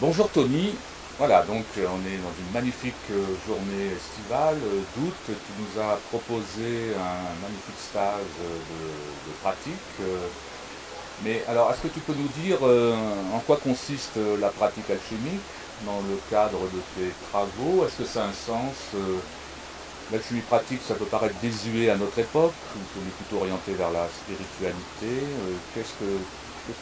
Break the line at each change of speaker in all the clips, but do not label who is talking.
Bonjour Tony, voilà donc on est dans une magnifique journée estivale d'août. Tu nous as proposé un magnifique stage de pratique. Mais alors est-ce que tu peux nous dire en quoi consiste la pratique alchimique dans le cadre de tes travaux? Est-ce que ça a un sens? L'alchimie pratique, ça peut paraître désuet à notre époque, où on est plutôt orienté vers la spiritualité. Qu'est-ce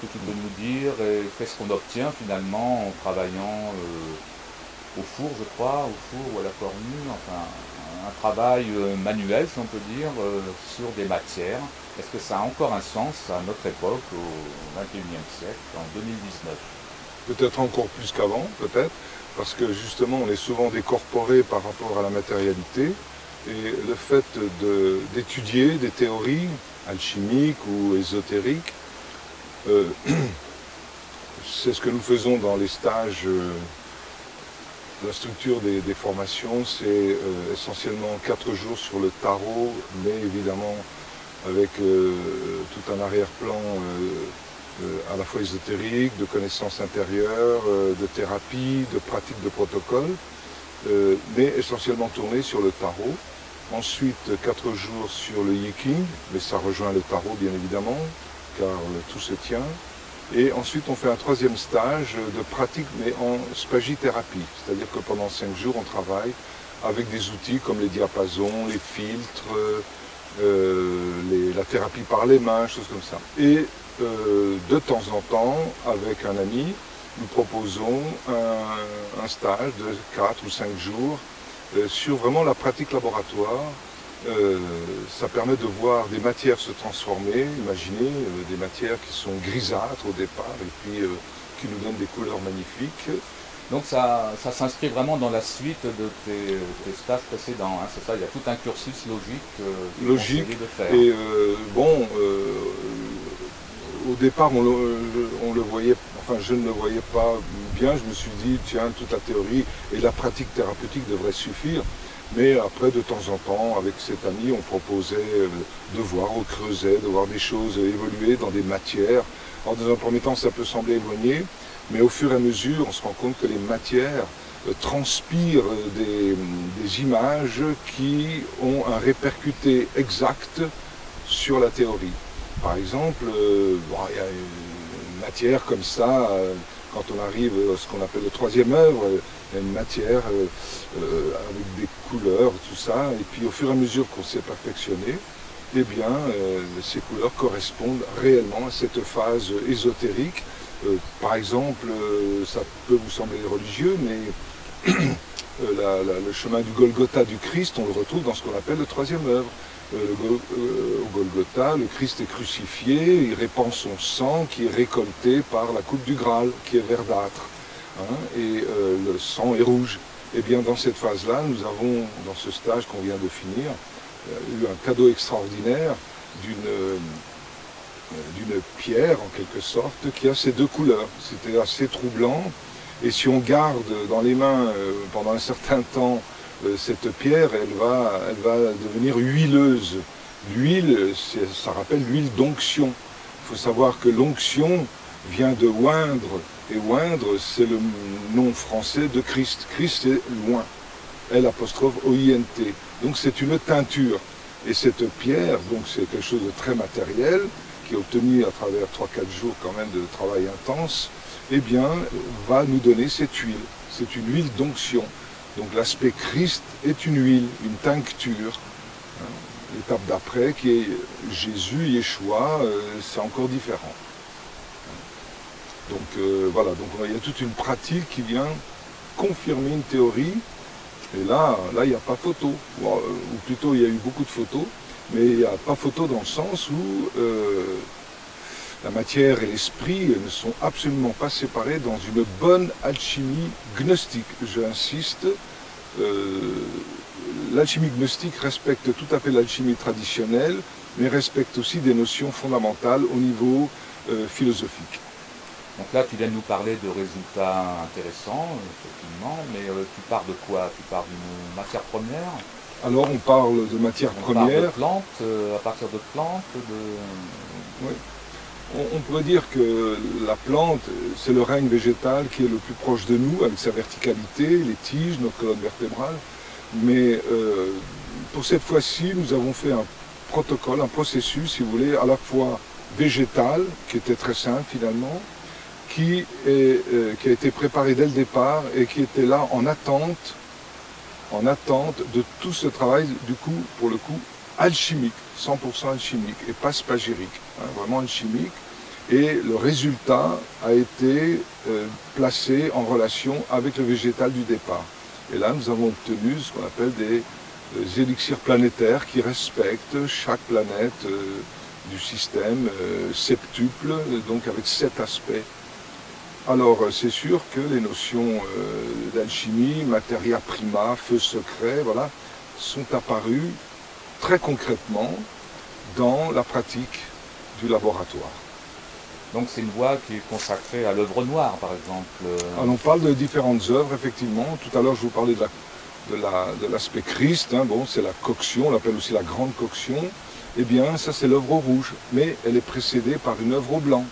que tu peux nous dire et qu'est-ce qu'on obtient finalement en travaillant au four, je crois, au four ou à la cornue, enfin un travail manuel, si on peut dire, sur des matières. Est-ce que ça a encore un sens à notre époque, au XXIe siècle, en 2019?
Peut-être encore plus qu'avant, peut-être, parce que justement on est souvent décorporé par rapport à la matérialité, et le fait d'étudier des théories alchimiques ou ésotériques, euh, c'est ce que nous faisons dans les stages. La structure des formations, c'est essentiellement 4 jours sur le tarot, mais évidemment avec tout un arrière-plan à la fois ésotérique, de connaissances intérieures, de thérapie, de pratique de protocole, mais essentiellement tourné sur le tarot. Ensuite, 4 jours sur le Yiking, mais ça rejoint le tarot bien évidemment, car tout se tient. Et ensuite, on fait un 3e stage de pratique, mais en spagithérapie. C'est-à-dire que pendant 5 jours, on travaille avec des outils comme les diapasons, les filtres, la thérapie par les mains, choses comme ça. Et de temps en temps, avec un ami, nous proposons un stage de 4 ou 5 jours sur vraiment la pratique laboratoire. Ça permet de voir des matières se transformer, imaginez des matières qui sont grisâtres au départ et puis qui nous donnent des couleurs magnifiques.
Donc ça s'inscrit vraiment dans la suite de tes stages précédents, hein, c'est ça, il y a tout un cursus logique qu'il est
Logique.
conseillé de faire.
Et au départ, on le voyait, enfin je ne le voyais pas bien, je me suis dit, tiens, toute la théorie et la pratique thérapeutique devraient suffire. Mais après, de temps en temps, avec cet ami, on proposait de voir, on creusait, de voir des choses évoluer dans des matières. Alors, dans un premier temps, ça peut sembler éloigné, mais au fur et à mesure, on se rend compte que les matières transpirent des images qui ont un répercuté exact sur la théorie. Par exemple, il y a une matière comme ça, quand on arrive à ce qu'on appelle le 3e œuvre, il y a une matière avec des couleurs, tout ça, et puis au fur et à mesure qu'on s'est perfectionné, eh bien, ces couleurs correspondent réellement à cette phase ésotérique. Par exemple, ça peut vous sembler religieux, mais le chemin du Golgotha du Christ, on le retrouve dans ce qu'on appelle le 3e œuvre. Au Golgotha, le Christ est crucifié, il répand son sang qui est récolté par la coupe du Graal, qui est verdâtre, hein, et le sang est rouge. Et bien dans cette phase-là, nous avons, dans ce stage qu'on vient de finir, eu un cadeau extraordinaire d'une pierre, en quelque sorte, qui a ces 2 couleurs. C'était assez troublant, et si on garde dans les mains pendant un certain temps cette pierre, elle va devenir huileuse. L'huile, ça rappelle l'huile d'onction. Il faut savoir que l'onction vient de oindre, et oindre, c'est le nom français de Christ. Christ, c'est loin, L''O-I-N-T. Donc c'est une teinture. Et cette pierre, donc c'est quelque chose de très matériel, qui est obtenu à travers 3-4 jours quand même de travail intense, eh bien, va nous donner cette huile. C'est une huile d'onction. Donc l'aspect Christ est une huile, une tincture. L'étape d'après, qui est Jésus, Yeshua, c'est encore différent. Donc voilà, donc il y a toute une pratique qui vient confirmer une théorie. Et là il n'y a pas photo. Ou plutôt, il y a eu beaucoup de photos, mais il n'y a pas photo dans le sens où la matière et l'esprit ne sont absolument pas séparés dans une bonne alchimie gnostique. J'insiste, l'alchimie gnostique respecte tout à fait l'alchimie traditionnelle, mais respecte aussi des notions fondamentales au niveau philosophique.
Donc là, tu viens de nous parler de résultats intéressants, effectivement, mais tu pars de quoi? Tu pars d'une matière première?
Alors on parle de matière
On
première.
parle de plantes, à partir de plantes,
Oui. On pourrait dire que la plante, c'est le règne végétal qui est le plus proche de nous, avec sa verticalité, les tiges, notre colonne vertébrale. Mais pour cette fois-ci, nous avons fait un protocole, un processus, si vous voulez, à la fois végétal, qui était très simple finalement, qui a été préparé dès le départ et qui était là en attente de tout ce travail, du coup, pour le coup, alchimique, 100% alchimique et pas spagyrique, hein, vraiment alchimique. Et le résultat a été placé en relation avec le végétal du départ. Et là, nous avons obtenu ce qu'on appelle des élixirs planétaires qui respectent chaque planète du système septuple, donc avec 7 aspects. Alors, c'est sûr que les notions d'alchimie, materia prima, feu secret, voilà, sont apparues très concrètement dans la pratique du laboratoire.
Donc c'est une voie qui est consacrée à l'œuvre noire, par exemple.
Alors, on parle de différentes œuvres, effectivement. Tout à l'heure, je vous parlais de l'aspect Christ. Hein. Bon, c'est la coction, on l'appelle aussi la grande coction. Eh bien, ça, c'est l'œuvre au rouge, mais elle est précédée par une œuvre au blanc.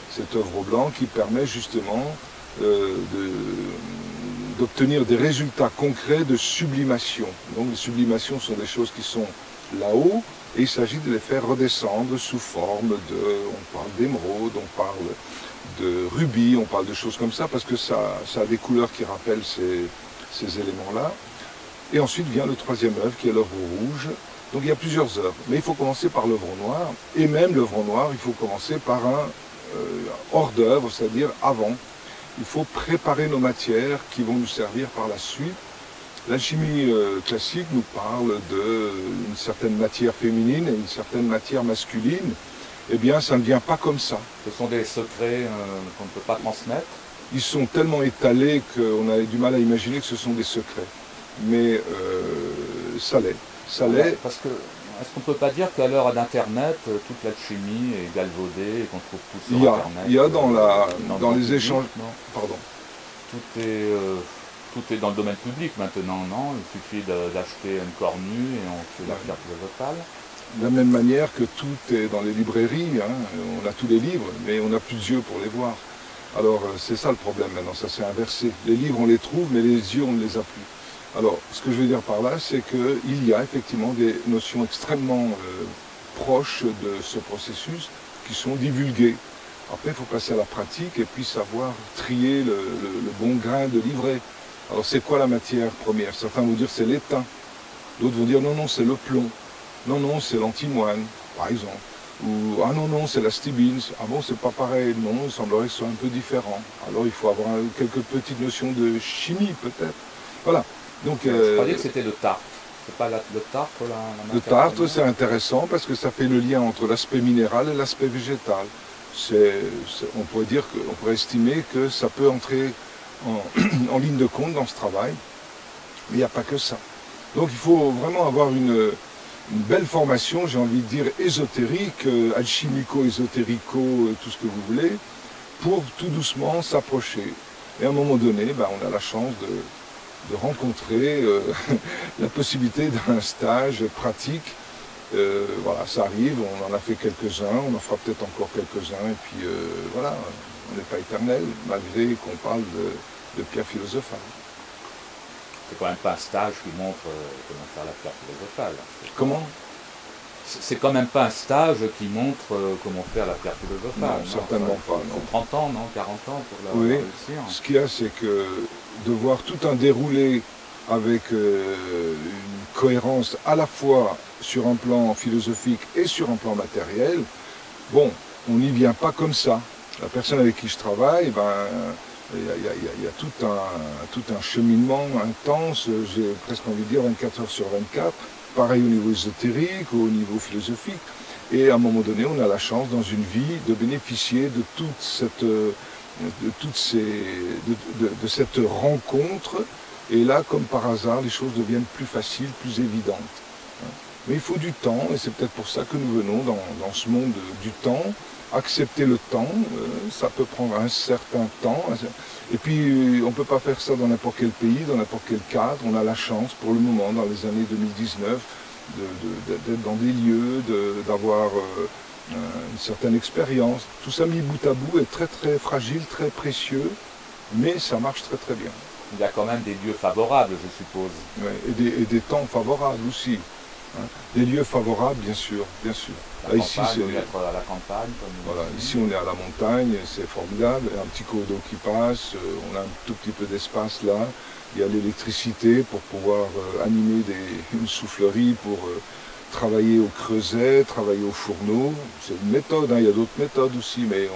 Cette œuvre au blanc qui permet justement d'obtenir des résultats concrets de sublimation. Donc, les sublimations sont des choses qui sont là-haut, et il s'agit de les faire redescendre sous forme on parle d'émeraude, on parle de rubis, on parle de choses comme ça, parce que ça a des couleurs qui rappellent ces éléments-là. Et ensuite vient le troisième œuvre, qui est l'œuvre rouge. Donc il y a plusieurs œuvres, mais il faut commencer par l'œuvre noire, et même l'œuvre noire, il faut commencer par un hors d'œuvre, c'est-à-dire avant. Il faut préparer nos matières qui vont nous servir par la suite. L'alchimie classique nous parle d'une certaine matière féminine et une certaine matière masculine. Eh bien, ça ne vient pas comme ça.
Ce sont des secrets qu'on ne peut pas transmettre.
Ils sont tellement étalés qu'on a du mal à imaginer que ce sont des secrets. Mais ça l'est. Ça l'est.
Parce que, est-ce qu'on ne peut pas dire qu'à l'heure d'Internet, toute l'alchimie est galvaudée et qu'on trouve tout sur Internet?
Il y a dans les échanges... Pardon.
Tout est dans le domaine public maintenant, non? Il suffit d'acheter une cornue et on fait la pierre philosophale.
De la même manière que tout est dans les librairies, hein. On a tous les livres, mais on n'a plus d'yeux pour les voir. Alors c'est ça le problème maintenant, ça s'est inversé. Les livres on les trouve, mais les yeux on ne les a plus. Alors ce que je veux dire par là, c'est qu'il y a effectivement des notions extrêmement proches de ce processus qui sont divulguées. Après il faut passer à la pratique et puis savoir trier le bon grain de livret. Alors c'est quoi la matière première? Certains vont dire c'est l'étain, d'autres vont dire non, non, c'est le plomb, non, non, c'est l'antimoine, par exemple, ou ah non, non, c'est la stibine, ah bon, c'est pas pareil, non, il semblerait que ce soit un peu différent. Alors il faut avoir quelques petites notions de chimie peut-être. Voilà. Donc,
je croyais que c'était le tartre. C'est pas le tartre la matière?
Le tartre, c'est intéressant parce que ça fait le lien entre l'aspect minéral et l'aspect végétal. On pourrait estimer que ça peut entrer en ligne de compte dans ce travail, mais il n'y a pas que ça. Donc il faut vraiment avoir une belle formation, j'ai envie de dire ésotérique, alchimico-ésotérico, tout ce que vous voulez, pour tout doucement s'approcher. Et à un moment donné, on a la chance de rencontrer la possibilité d'un stage pratique. Voilà, ça arrive, on en a fait quelques-uns, on en fera peut-être encore quelques-uns, et puis voilà, on n'est pas éternel, malgré qu'on parle de pierre philosophale.
C'est quand même pas un stage qui montre comment faire la pierre philosophale.
Comment?
C'est quand même pas un stage qui montre comment faire la pierre philosophale.
Non, certainement pas.
Il faut 30 ans, non? 40 ans pour la réussir.
Ce qu'il y a, c'est que de voir tout un déroulé avec une cohérence à la fois sur un plan philosophique et sur un plan matériel, bon, on n'y vient pas comme ça. La personne avec qui je travaille, il y a tout un cheminement intense, j'ai presque envie de dire 24 heures sur 24, pareil au niveau ésotérique, au niveau philosophique, et à un moment donné, on a la chance dans une vie de bénéficier de cette rencontre, et là, comme par hasard, les choses deviennent plus faciles, plus évidentes. Mais il faut du temps, et c'est peut-être pour ça que nous venons dans ce monde du temps. Accepter le temps, ça peut prendre un certain temps. Et puis, on ne peut pas faire ça dans n'importe quel pays, dans n'importe quel cadre. On a la chance, pour le moment, dans les années 2019, d'être dans des lieux, d'avoir une certaine expérience. Tout ça mis bout à bout est très très fragile, très précieux, mais ça marche très très bien.
Il y a quand même des lieux favorables, je suppose.
Ouais, et des temps favorables aussi. Hein. Des lieux favorables, bien sûr, bien sûr.
La
Là, ici,
campagne, on peut être à la campagne. Comme
voilà, ici on est à la montagne, c'est formidable, un petit cours d'eau qui passe, on a un tout petit peu d'espace là, il y a l'électricité pour pouvoir animer une soufflerie pour travailler au creuset, travailler au fourneau. C'est une méthode, hein, il y a d'autres méthodes aussi, mais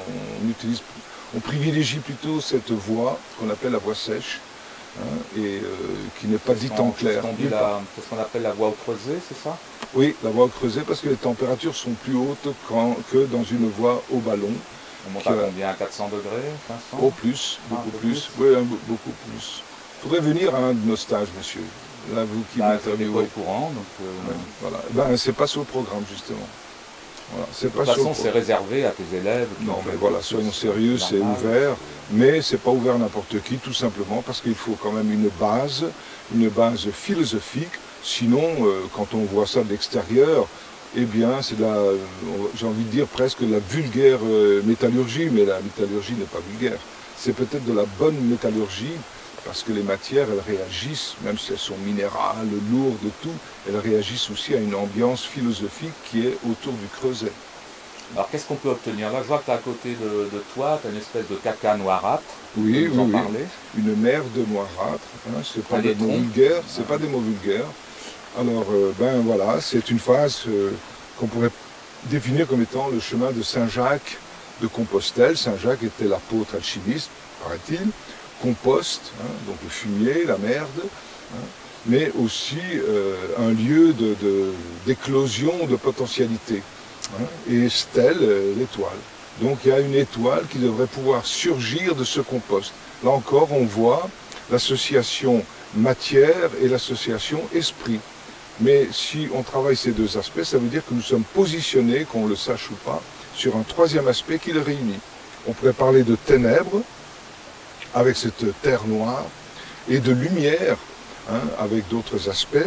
on privilégie plutôt cette voie qu'on appelle la voie sèche, hein, et qui n'est pas dite en clair.
C'est ce qu'on appelle la voie au creuset, c'est ça?
Oui, la voie au creuset, parce que les températures sont plus hautes que dans une voie au ballon.
On monte à combien? 400 degrés, 500?
Au plus, beaucoup plus. Oui, beaucoup plus. Il faudrait venir à un de nos stages, monsieur. Là, vous qui m'interviewez.
Pas au courant, donc...
Voilà. Ben, c'est pas sur le programme, justement. Voilà.
De toute façon, c'est réservé à tes élèves.
Non, mais voilà, soyons sérieux, c'est ouvert. Mais c'est pas ouvert à n'importe qui, tout simplement, parce qu'il faut quand même une base philosophique. Sinon, quand on voit ça de l'extérieur, eh bien, c'est j'ai envie de dire presque la vulgaire métallurgie, mais la métallurgie n'est pas vulgaire. C'est peut-être de la bonne métallurgie, parce que les matières, elles réagissent, même si elles sont minérales, lourdes, tout, elles réagissent aussi à une ambiance philosophique qui est autour du creuset.
Alors, qu'est-ce qu'on peut obtenir? Là, je vois que tu as à côté de toi, tu as une espèce de caca noirâtre.
Oui, oui, une mer de noirâtre, hein, c'est pas des mots vulgaires, c'est pas des mots vulgaires. Alors, ben voilà, c'est une phase qu'on pourrait définir comme étant le chemin de Saint Jacques de Compostelle. Saint Jacques était l'apôtre alchimiste, paraît-il. Compost, hein, donc le fumier, la merde, hein, mais aussi un lieu d'éclosion de potentialité. Hein, et stèle, l'étoile. Donc il y a une étoile qui devrait pouvoir surgir de ce compost. Là encore, on voit l'association matière et l'association esprit. Mais si on travaille ces deux aspects, ça veut dire que nous sommes positionnés, qu'on le sache ou pas, sur un troisième aspect qui les réunit. On pourrait parler de ténèbres, avec cette terre noire, et de lumière, hein, avec d'autres aspects,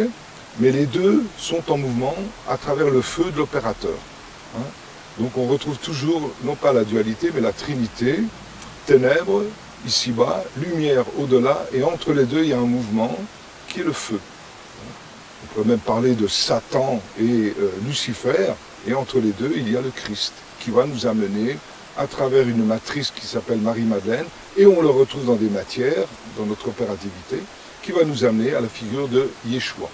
mais les deux sont en mouvement à travers le feu de l'opérateur. Hein. Donc on retrouve toujours, non pas la dualité, mais la trinité, ténèbres, ici-bas, lumière au-delà, et entre les deux, il y a un mouvement qui est le feu. On peut même parler de Satan et Lucifer, et entre les deux, il y a le Christ, qui va nous amener à travers une matrice qui s'appelle Marie-Madeleine, et on le retrouve dans des matières, dans notre opérativité, qui va nous amener à la figure de Yeshua,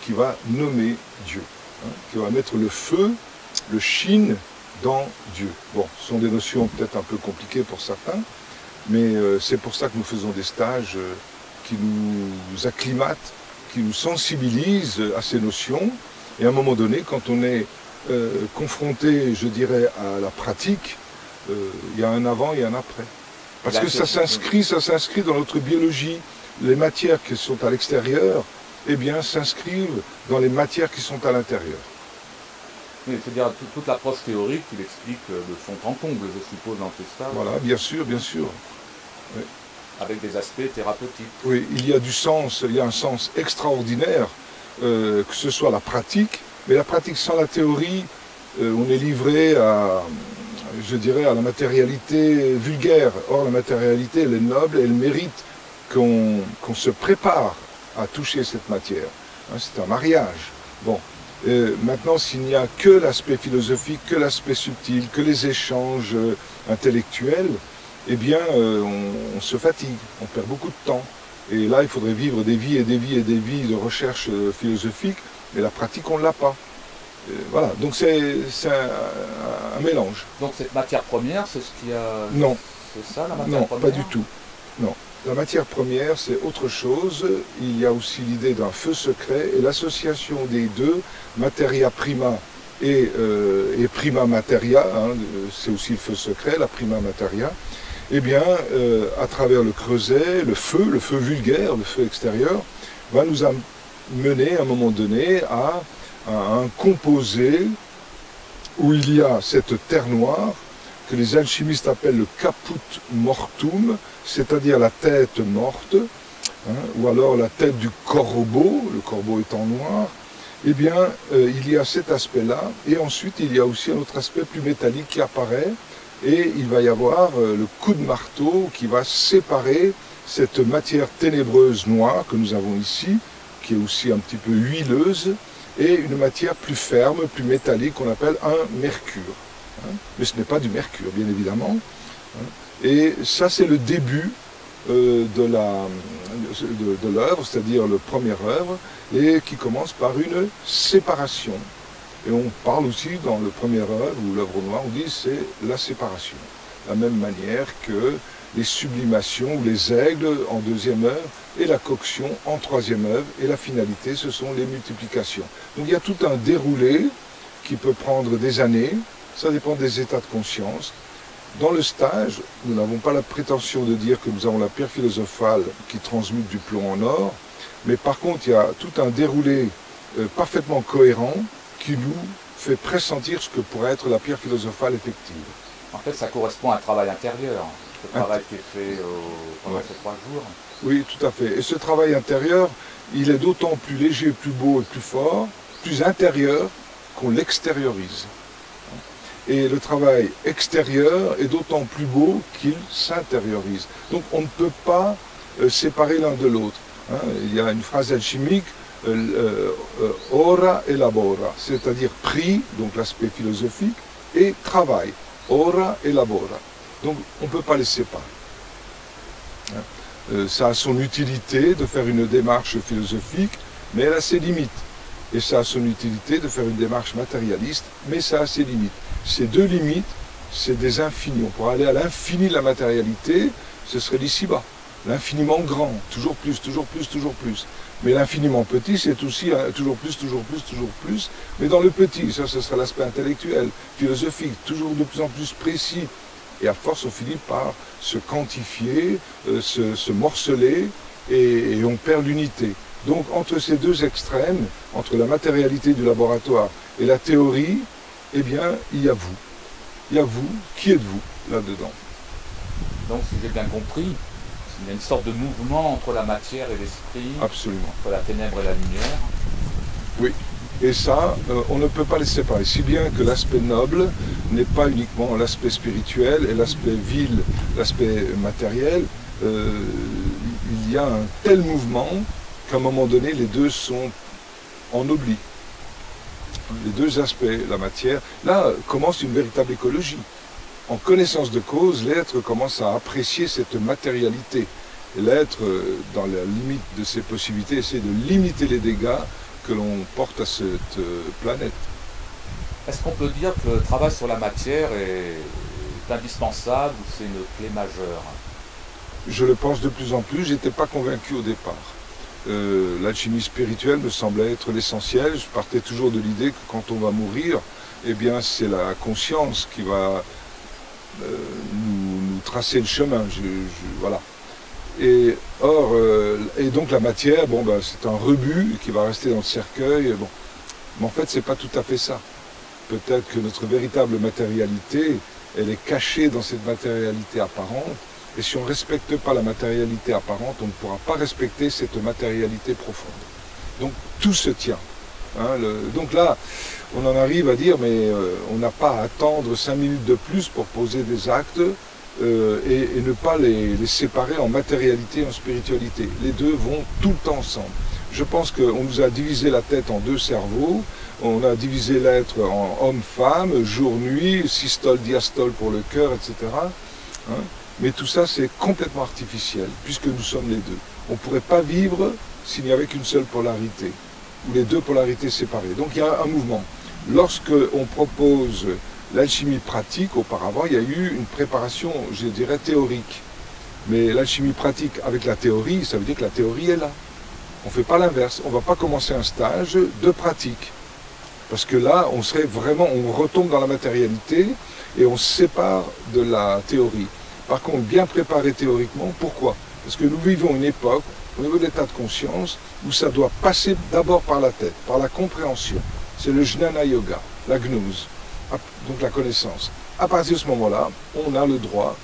qui va nommer Dieu, hein, qui va mettre le feu, le shin dans Dieu. Bon, ce sont des notions peut-être un peu compliquées pour certains, mais c'est pour ça que nous faisons des stages qui nous acclimatent, qui nous sensibilisent à ces notions, et à un moment donné, quand on est confronté, je dirais, à la pratique, il y a un avant et un après. Parce que ça s'inscrit dans notre biologie. Les matières qui sont à l'extérieur, eh bien, s'inscrivent dans les matières qui sont à l'intérieur.
Oui, c'est-à-dire toute l'approche théorique, il explique de fond en comble, je suppose, dans ce stade.
Voilà, bien sûr, bien sûr. Oui.
Avec des aspects thérapeutiques.
Oui, il y a du sens, il y a un sens extraordinaire, que ce soit la pratique, mais la pratique sans la théorie, on est livré à, je dirais, à la matérialité vulgaire. Or, la matérialité, elle est noble, elle mérite qu'on se prépare à toucher cette matière. Hein, c'est un mariage. Bon, maintenant, s'il n'y a que l'aspect philosophique, que l'aspect subtil, que les échanges intellectuels, eh bien, on se fatigue, on perd beaucoup de temps. Et là, il faudrait vivre des vies et des vies et des vies de recherche philosophique, mais la pratique, on ne l'a pas. Voilà, donc c'est un mélange.
Donc cette matière première, c'est ce qui a...
Non.
C'est ça, la matière première?
Non, pas du tout. Non. La matière première, c'est autre chose. Il y a aussi l'idée d'un feu secret et l'association des deux, materia prima et prima materia, hein, c'est aussi le feu secret, la prima materia, eh bien, à travers le creuset, le feu vulgaire, le feu extérieur, va nous amener à un moment donné à un composé où il y a cette terre noire que les alchimistes appellent le caput mortum, c'est-à-dire la tête morte, hein, ou alors la tête du corbeau, le corbeau étant noir, eh bien, il y a cet aspect-là, et ensuite il y a aussi un autre aspect plus métallique qui apparaît, et il va y avoir le coup de marteau qui va séparer cette matière ténébreuse noire que nous avons ici, qui est aussi un petit peu huileuse, et une matière plus ferme, plus métallique, qu'on appelle un mercure. Mais ce n'est pas du mercure, bien évidemment. Et ça, c'est le début de l'œuvre, c'est-à-dire le première œuvre, et qui commence par une séparation. Et on parle aussi dans le premier œuvre, ou l'œuvre noire, on dit c'est la séparation. De la même manière que les sublimations ou les aigles en deuxième œuvre, et la coction en troisième œuvre, et la finalité, ce sont les multiplications. Donc il y a tout un déroulé qui peut prendre des années, ça dépend des états de conscience. Dans le stage, nous n'avons pas la prétention de dire que nous avons la pierre philosophale qui transmute du plomb en or, mais par contre il y a tout un déroulé parfaitement cohérent qui nous fait pressentir ce que pourrait être la pierre philosophale effective.
En fait, ça correspond à un travail intérieur, le travail qui est fait pendant ces 3 jours.
Oui, tout à fait. Et ce travail intérieur, il est d'autant plus léger, plus beau et plus fort, plus intérieur qu'on l'extériorise. Et le travail extérieur est d'autant plus beau qu'il s'intériorise. Donc on ne peut pas séparer l'un de l'autre. Il y a une phrase alchimique, ora elabora, c'est-à-dire prie, donc l'aspect philosophique, et travail, ora elabora. Donc on ne peut pas les séparer. Ça a son utilité de faire une démarche philosophique, mais elle a ses limites. Et ça a son utilité de faire une démarche matérialiste, mais ça a ses limites. Ces deux limites, c'est des infinis. On pourrait aller à l'infini de la matérialité, ce serait d'ici-bas. L'infiniment grand, toujours plus, toujours plus, toujours plus. Mais l'infiniment petit, c'est aussi toujours plus, toujours plus, toujours plus. Mais dans le petit, ça, ce sera l'aspect intellectuel, philosophique, toujours de plus en plus précis. Et à force, on finit par se quantifier, se morceler, et on perd l'unité. Donc, entre ces deux extrêmes, entre la matérialité du laboratoire et la théorie, eh bien, il y a vous. Il y a vous. Qui êtes-vous là-dedans?
Donc, si j'ai bien compris, il y a une sorte de mouvement entre la matière et l'esprit.
Absolument.
Entre la ténèbre et la lumière.
Oui. Et ça, on ne peut pas les séparer. Si bien que l'aspect noble n'est pas uniquement l'aspect spirituel et l'aspect vil, l'aspect matériel. Il y a un tel mouvement qu'à un moment donné, les deux sont en oubli. Les deux aspects, la matière, là commence une véritable écologie. En connaissance de cause, l'être commence à apprécier cette matérialité. L'être, dans la limite de ses possibilités, essaie de limiter les dégâts que l'on porte à cette planète.
Est-ce qu'on peut dire que le travail sur la matière est indispensable ou c'est une clé majeure?
Je le pense de plus en plus, je n'étais pas convaincu au départ. L'alchimie spirituelle me semblait être l'essentiel. Je partais toujours de l'idée que quand on va mourir, eh bien c'est la conscience qui va nous tracer le chemin. Voilà. Et donc la matière, bon, ben, c'est un rebut qui va rester dans le cercueil. Bon. Mais en fait, c'est pas tout à fait ça. Peut-être que notre véritable matérialité, elle est cachée dans cette matérialité apparente. Et si on ne respecte pas la matérialité apparente, on ne pourra pas respecter cette matérialité profonde. Donc tout se tient. Donc là, on en arrive à dire, mais on n'a pas à attendre 5 minutes de plus pour poser des actes et ne pas les séparer en matérialité et en spiritualité. Les deux vont tout le temps ensemble. Je pense qu'on nous a divisé la tête en deux cerveaux, on a divisé l'être en homme-femme, jour-nuit, systole, diastole pour le cœur, etc. Mais tout ça, c'est complètement artificiel, puisque nous sommes les deux. On ne pourrait pas vivre s'il n'y avait qu'une seule polarité, ou les deux polarités séparées. Donc il y a un mouvement. Lorsque on propose l'alchimie pratique, auparavant, il y a eu une préparation, je dirais, théorique. Mais l'alchimie pratique avec la théorie, ça veut dire que la théorie est là. On ne fait pas l'inverse. On ne va pas commencer un stage de pratique. Parce que là, on serait vraiment, on retombe dans la matérialité et on se sépare de la théorie. Par contre, bien préparé théoriquement, pourquoi? Parce que nous vivons une époque, au niveau de l'état de conscience, où ça doit passer d'abord par la tête, par la compréhension. C'est le jnana yoga, la gnose, donc la connaissance. À partir de ce moment-là, on a le droit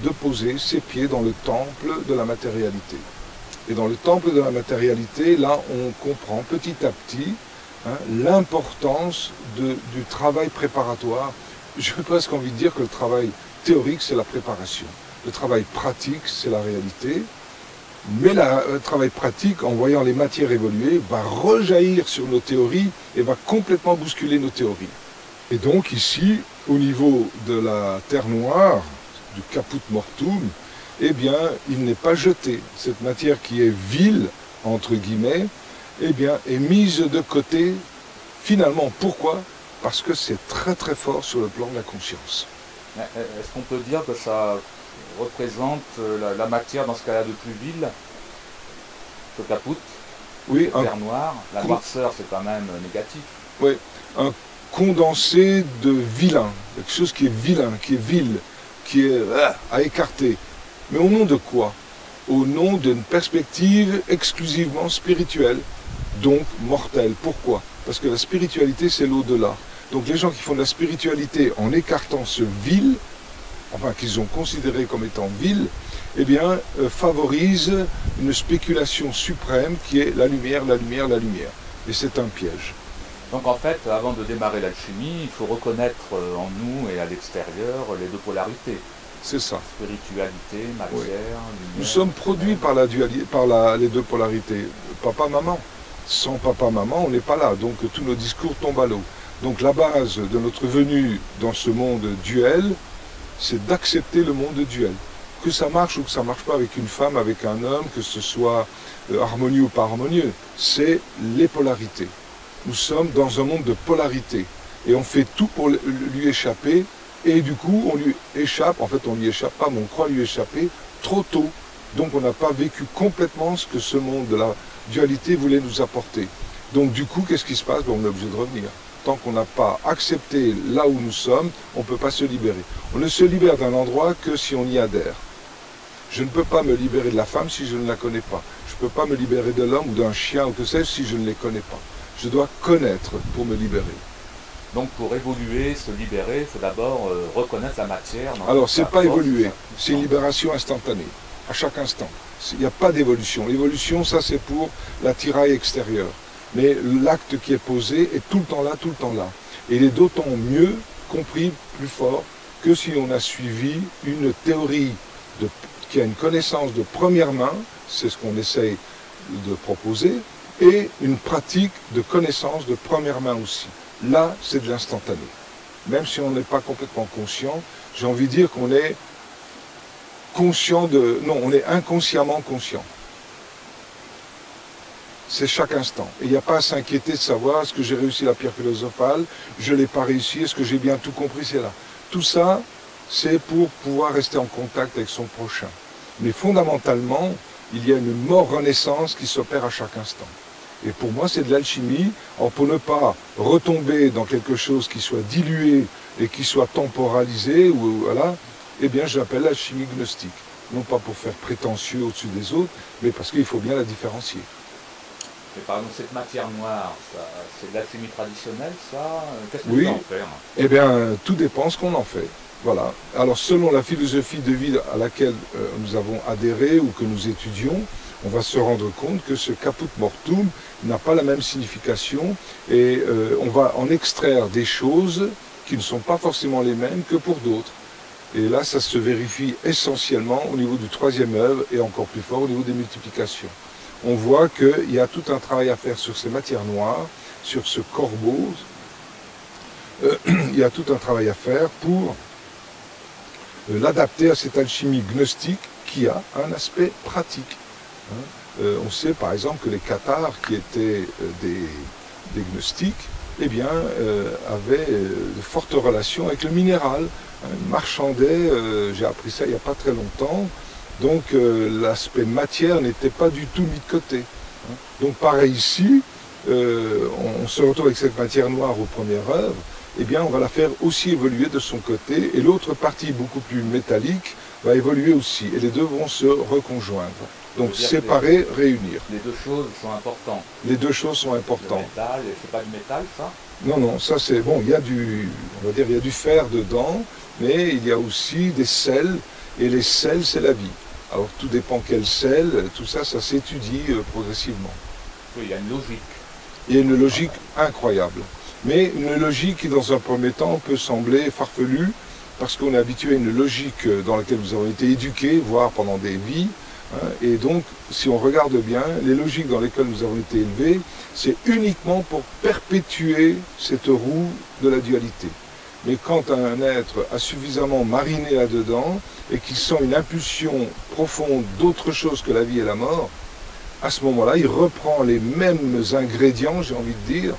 de poser ses pieds dans le temple de la matérialité. Et dans le temple de la matérialité, là, on comprend petit à petit l'importance du travail préparatoire. J'ai presque envie de dire que le travail théorique, c'est la préparation. Le travail pratique, c'est la réalité. Mais le travail pratique, en voyant les matières évoluer, va rejaillir sur nos théories et va complètement bousculer nos théories. Et donc ici, au niveau de la terre noire, du caput mortuum, eh bien, il n'est pas jeté. Cette matière qui est vile, entre guillemets, eh bien, est mise de côté, finalement. Pourquoi? Parce que c'est très très fort sur le plan de la conscience.
Est-ce qu'on peut dire que ça représente la matière dans ce cas-là de plus vile que caput,
Oui,
terre noire? La noirceur, c'est quand même négatif.
Oui, un condensé de vilain, quelque chose qui est vilain, qui est vil, qui est à écarter. Mais au nom de quoi? Au nom d'une perspective exclusivement spirituelle, donc mortelle. Pourquoi? Parce que la spiritualité, c'est l'au-delà. Donc les gens qui font de la spiritualité en écartant ce vil, enfin qu'ils ont considéré comme étant vil, eh bien, favorisent une spéculation suprême qui est la lumière, la lumière, la lumière. Et c'est un piège.
Donc en fait, avant de démarrer l'alchimie, il faut reconnaître en nous et à l'extérieur les deux polarités.
C'est ça.
Spiritualité, matière, lumière.
Nous sommes produits par les deux polarités. Papa, maman. Sans papa, maman, on n'est pas là. Donc tous nos discours tombent à l'eau. Donc la base de notre venue dans ce monde duel, c'est d'accepter le monde duel. Que ça marche ou que ça ne marche pas avec une femme, avec un homme, que ce soit harmonieux ou pas harmonieux, c'est les polarités. Nous sommes dans un monde de polarité. Et on fait tout pour lui échapper. Et du coup, on lui échappe, en fait on lui échappe pas, mais on croit lui échapper trop tôt. Donc on n'a pas vécu complètement ce que ce monde de la dualité voulait nous apporter. Donc du coup, qu'est-ce qui se passe? On est obligé de revenir. Tant qu'on n'a pas accepté là où nous sommes, on ne peut pas se libérer. On ne se libère d'un endroit que si on y adhère. Je ne peux pas me libérer de la femme si je ne la connais pas. Je ne peux pas me libérer de l'homme ou d'un chien ou que sais-je si je ne les connais pas. Je dois connaître pour me libérer.
Donc pour évoluer, se libérer, il faut d'abord reconnaître la matière.
Alors c'est pas évoluer, c'est une libération instantanée, à chaque instant. Il n'y a pas d'évolution. L'évolution, ça c'est pour l'attirail extérieur. Mais l'acte qui est posé est tout le temps là, tout le temps là. Et il est d'autant mieux compris, plus fort, que si on a suivi une théorie qui a une connaissance de première main, c'est ce qu'on essaye de proposer, et une pratique de connaissance de première main aussi. Là, c'est de l'instantané. Même si on n'est pas complètement conscient, j'ai envie de dire qu'on est conscient de... Non, on est inconsciemment conscient. C'est chaque instant. Et il n'y a pas à s'inquiéter de savoir est-ce que j'ai réussi la pierre philosophale, je ne l'ai pas réussi, est-ce que j'ai bien tout compris, c'est là. Tout ça, c'est pour pouvoir rester en contact avec son prochain. Mais fondamentalement, il y a une mort-renaissance qui s'opère à chaque instant. Et pour moi, c'est de l'alchimie. Alors pour ne pas retomber dans quelque chose qui soit dilué et qui soit temporalisé, ou voilà, eh bien j'appelle l'alchimie gnostique. Non pas pour faire prétentieux au-dessus des autres, mais parce qu'il faut bien la différencier.
Mais par exemple, cette matière noire, c'est de l'alchimie traditionnelle, ça? Qu'est-ce que
Oui.
tu en faire?
Eh bien, tout dépend ce qu'on en fait. Voilà. Alors selon la philosophie de vie à laquelle nous avons adhéré ou que nous étudions, on va se rendre compte que ce caput mortuum n'a pas la même signification et on va en extraire des choses qui ne sont pas forcément les mêmes que pour d'autres. Et là, ça se vérifie essentiellement au niveau du troisième œuvre et encore plus fort au niveau des multiplications. On voit qu'il y a tout un travail à faire sur ces matières noires, sur ce corbeau. Il y a tout un travail à faire pour l'adapter à cette alchimie gnostique qui a un aspect pratique. On sait par exemple que les cathares qui étaient des gnostiques eh bien, avaient de fortes relations avec le minéral. Ils marchandaient, j'ai appris ça il n'y a pas très longtemps, donc l'aspect matière n'était pas du tout mis de côté. Donc pareil ici, on se retrouve avec cette matière noire aux premières œuvres, eh bien on va la faire aussi évoluer de son côté, et l'autre partie beaucoup plus métallique va évoluer aussi, et les deux vont se reconjoindre. Donc séparer, réunir.
Les deux choses sont importantes.
Les deux choses sont importantes.
Le métal, c'est pas du métal ça?
Non, non, ça c'est bon, il y a du, on va dire, il y a du fer dedans, mais il y a aussi des sels, et les sels c'est la vie. Alors tout dépend quel sel, tout ça, ça s'étudie progressivement.
Oui, il y a une logique.
Il y a une logique incroyable. Mais une logique qui, dans un premier temps, peut sembler farfelue, parce qu'on est habitué à une logique dans laquelle nous avons été éduqués, voire pendant des vies. Hein, et donc, si on regarde bien, les logiques dans lesquelles nous avons été élevés, c'est uniquement pour perpétuer cette roue de la dualité. Mais quand un être a suffisamment mariné là-dedans, et qu'il sent une impulsion profonde d'autre chose que la vie et la mort, à ce moment-là, il reprend les mêmes ingrédients, j'ai envie de dire,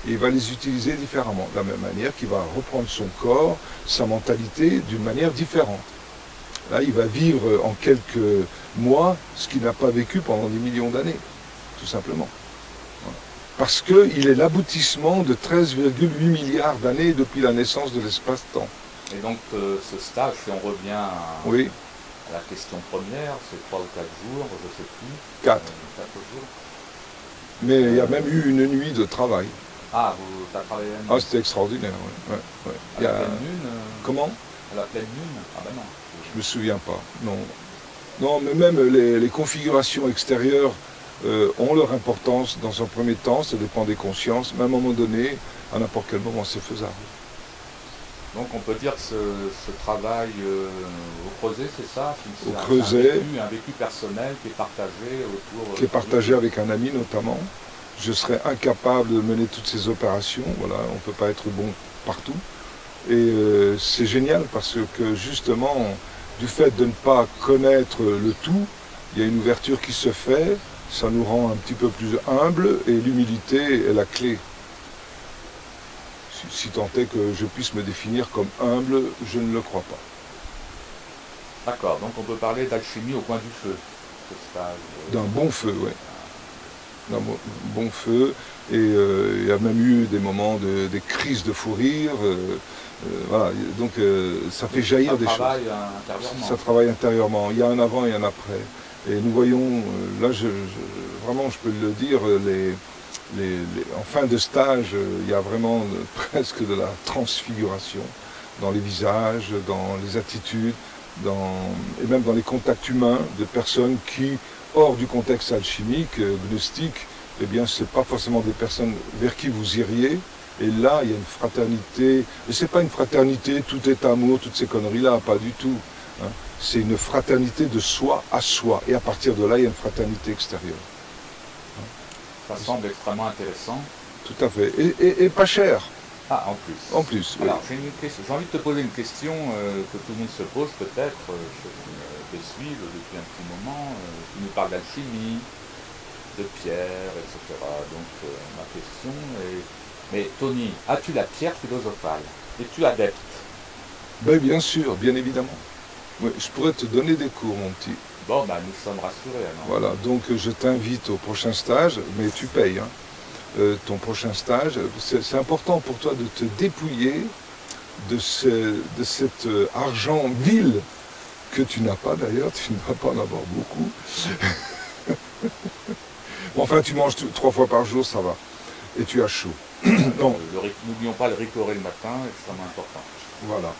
et il va les utiliser différemment, de la même manière qu'il va reprendre son corps, sa mentalité, d'une manière différente. Là, il va vivre en quelques mois ce qu'il n'a pas vécu pendant des millions d'années, tout simplement. Voilà. Parce qu'il est l'aboutissement de 13,8 milliards d'années depuis la naissance de l'espace-temps.
Et donc, ce stage, si on revient à,
Oui.
à la question première, c'est 3 ou 4 jours, je ne sais plus.
4.
4 jours.
Mais il y a même eu une nuit de travail.
Ah, vous avez travaillé à la
Ah,
nuit.
c'était extraordinaire, oui. Ouais.
À la pleine lune
Comment?
À la pleine lune? Ah ben non.
Je me souviens pas, non. Non, mais même les configurations extérieures ont leur importance dans un premier temps, ça dépend des consciences, mais à un moment donné, à n'importe quel moment, c'est faisable.
Donc on peut dire que ce travail au creuset, c'est ça?
Au creuset.
Un vécu personnel qui est partagé autour...
Qui est partagé avec un ami notamment. Je serais incapable de mener toutes ces opérations, voilà, on ne peut pas être bon partout. Et c'est génial parce que justement, du fait de ne pas connaître le tout, il y a une ouverture qui se fait, ça nous rend un petit peu plus humble et l'humilité est la clé. Si tant est que je puisse me définir comme humble, je ne le crois pas.
D'accord, donc on peut parler d'alchimie au coin du feu.
D'un bon feu, oui. D'un bon feu. Et il y a même eu des moments, des crises de fou rire. Voilà, donc ça fait jaillir des choses.
Ça travaille intérieurement.
Ça travaille intérieurement. Il y a un avant et un après. Et nous voyons, là, vraiment, je peux le dire, en fin de stage, il y a vraiment presque de la transfiguration dans les visages, dans les attitudes, et même dans les contacts humains de personnes qui, hors du contexte alchimique, gnostique, eh bien, ce n'est pas forcément des personnes vers qui vous iriez. Et là, il y a une fraternité. Mais ce n'est pas une fraternité, tout est amour, toutes ces conneries-là, pas du tout. Hein. C'est une fraternité de soi à soi. Et à partir de là, il y a une fraternité extérieure.
Ça semble extrêmement intéressant.
Tout à fait. Et pas cher.
Ah, en plus.
En plus.
Alors, j'ai envie de te poser une question que tout le monde se pose peut-être, ceux qui te suivent depuis un petit moment. Tu nous parles d'alchimie, de pierre, etc. Donc, ma question est... Mais Tony, as-tu la pierre philosophale? Es-tu adepte?
Ben, bien sûr, bien évidemment. Oui, je pourrais te donner des cours, mon petit.
Bon, ben, nous sommes rassurés alors.
Voilà, donc je t'invite au prochain stage, mais tu payes. Hein. Ton prochain stage, c'est important pour toi de te dépouiller de cet argent vil que tu n'as pas d'ailleurs, tu ne vas pas en avoir beaucoup. Bon, enfin, tu manges 3 fois par jour, ça va. Et tu as chaud.
N'oublions pas le ricoré le matin, extrêmement important.
Voilà.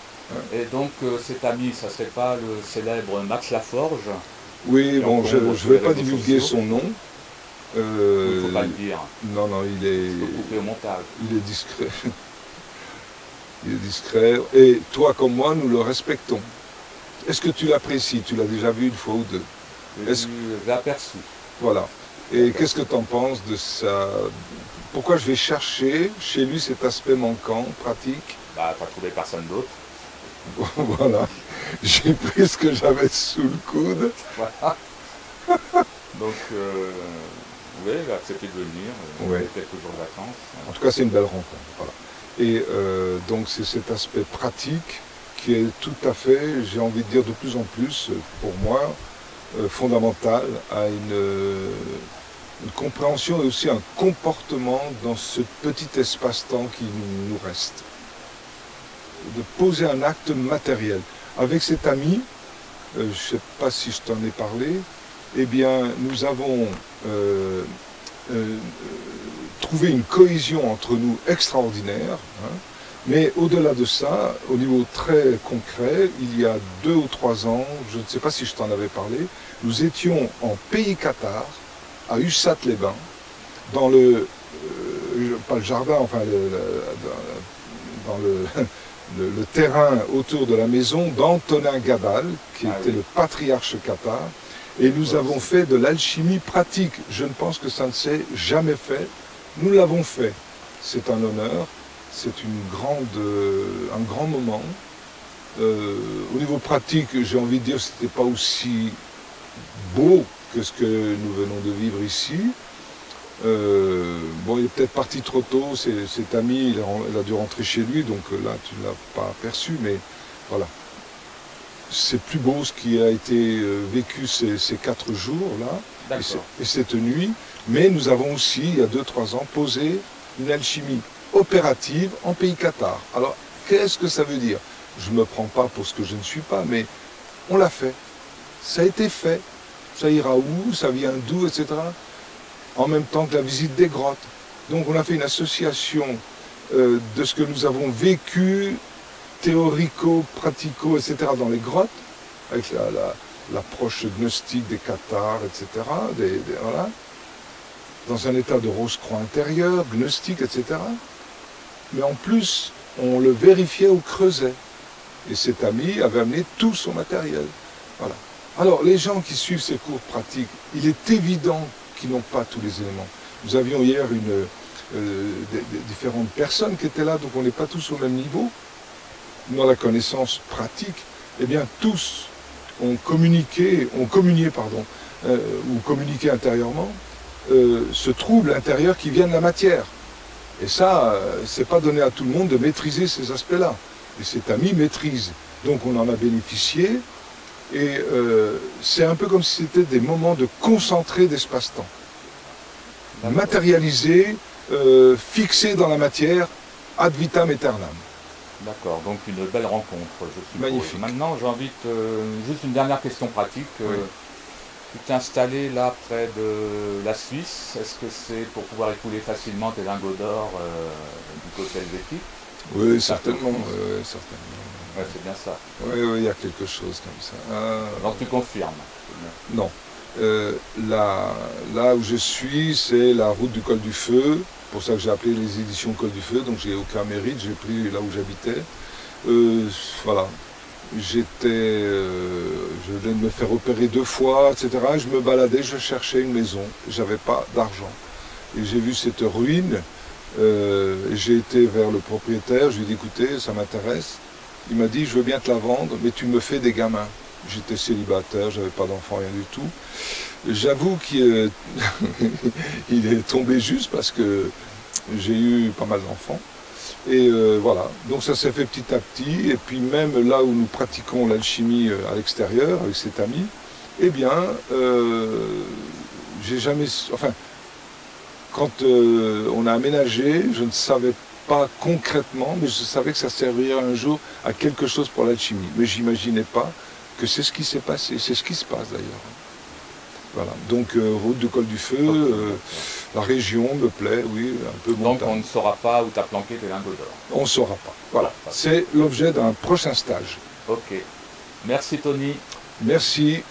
Et donc cet ami, ça serait pas le célèbre Max Laforge?
Oui, bon, je ne vais pas divulguer son nom.
Il ne faut pas le dire.
Non, non, il est...
Il faut couper au montage.
Il est discret. Il est discret. Et toi comme moi, nous le respectons. Est-ce que tu l'apprécies? Tu l'as déjà vu une fois ou deux?
Je l'ai aperçu.
Voilà. Et qu'est-ce que tu en penses de ça? Pourquoi je vais chercher chez lui cet aspect manquant, pratique?
Bah, t'as trouvé personne d'autre.
Voilà. J'ai pris ce que j'avais sous le coude.
Voilà. Donc, oui, il a accepté de venir.
Ouais.
Quelques jours de vacances.
En tout cas, c'est une belle rencontre. Voilà. Et donc, c'est cet aspect pratique qui est tout à fait, j'ai envie de dire de plus en plus, pour moi, fondamental à une compréhension et aussi un comportement dans ce petit espace-temps qui nous reste. De poser un acte matériel. Avec cet ami, je ne sais pas si je t'en ai parlé, eh bien, nous avons trouvé une cohésion entre nous extraordinaire, hein, mais au-delà de ça, au niveau très concret, il y a 2 ou 3 ans, je ne sais pas si je t'en avais parlé, nous étions en pays Qatar, à Ussat-les-Bains, dans le pas le jardin, enfin dans le terrain autour de la maison d'Antonin Gadal, qui était le patriarche cathare, et nous avons fait de l'alchimie pratique. Je ne pense que ça ne s'est jamais fait. Nous l'avons fait. C'est un honneur, c'est un grand moment. Au niveau pratique, j'ai envie de dire que ce n'était pas aussi beau que ce que nous venons de vivre ici. Bon, il est peut-être parti trop tôt, cet ami, il a dû rentrer chez lui, donc là, tu ne l'as pas aperçu, mais voilà. C'est plus beau ce qui a été vécu ces 4 jours-là, et cette nuit, mais nous avons aussi, il y a 2-3 ans, posé une alchimie opérative en pays cathare. Alors, qu'est-ce que ça veut dire? Je ne me prends pas pour ce que je ne suis pas, mais on l'a fait. Ça a été fait. Ça ira où? Ça vient d'où? Etc. En même temps que la visite des grottes. Donc on a fait une association de ce que nous avons vécu, théorico, pratico, etc. dans les grottes, avec l'approche gnostique des cathares, etc. Voilà. Dans un état de rose-croix intérieur, gnostique, etc. Mais en plus, on le vérifiait au creuset. Et cet ami avait amené tout son matériel. Voilà. Alors, les gens qui suivent ces cours pratiques, il est évident qu'ils n'ont pas tous les éléments. Nous avions hier des différentes personnes qui étaient là, donc on n'est pas tous au même niveau. Dans la connaissance pratique, eh bien, tous ont communiqué intérieurement ce trouble intérieur qui vient de la matière. Et ça, c'est pas donné à tout le monde de maîtriser ces aspects-là. Et cet ami maîtrise. Donc on en a bénéficié. Et c'est un peu comme si c'était des moments de concentré d'espace-temps. Matérialisé, fixé dans la matière, ad vitam aeternam.
D'accord, donc une belle rencontre, je suppose.
Magnifique.
Maintenant, j'invite juste une dernière question pratique.
Oui.
Tu t'es installé là près de la Suisse. Est-ce que c'est pour pouvoir écouler facilement tes lingots d'or du côté helvétique?
Oui, certainement. Certainement.
Ouais, c'est bien ça.
Oui, il y a quelque chose comme ça.
Donc tu confirmes?
Non. Là où je suis, c'est la route du Col du Feu. C'est pour ça que j'ai appelé les éditions Col du Feu, donc j'ai aucun mérite, j'ai pris là où j'habitais. Voilà. Je venais de me faire opérer 2 fois, etc. Je me baladais, je cherchais une maison. J'avais pas d'argent. Et j'ai vu cette ruine. J'ai été vers le propriétaire, je lui ai dit écoutez, ça m'intéresse. Il m'a dit je veux bien te la vendre, mais tu me fais des gamins. J'étais célibataire, j'avais pas d'enfant, rien du tout. J'avoue qu'il est tombé juste parce que j'ai eu pas mal d'enfants. Et voilà, donc ça s'est fait petit à petit. Et puis même là où nous pratiquons l'alchimie à l'extérieur, avec cet ami, eh bien, j'ai jamais... Enfin, quand on a aménagé, je ne savais pas concrètement, mais je savais que ça servirait un jour à quelque chose pour l'alchimie. Mais j'imaginais pas que c'est ce qui s'est passé, c'est ce qui se passe d'ailleurs. Voilà, donc route du Col du Feu, la région me plaît, oui, un peu montagne.
Donc on ne saura pas où tu as planqué tes lingots d'or?
On ne saura pas, voilà. C'est l'objet d'un prochain stage.
Ok. Merci Tony.
Merci.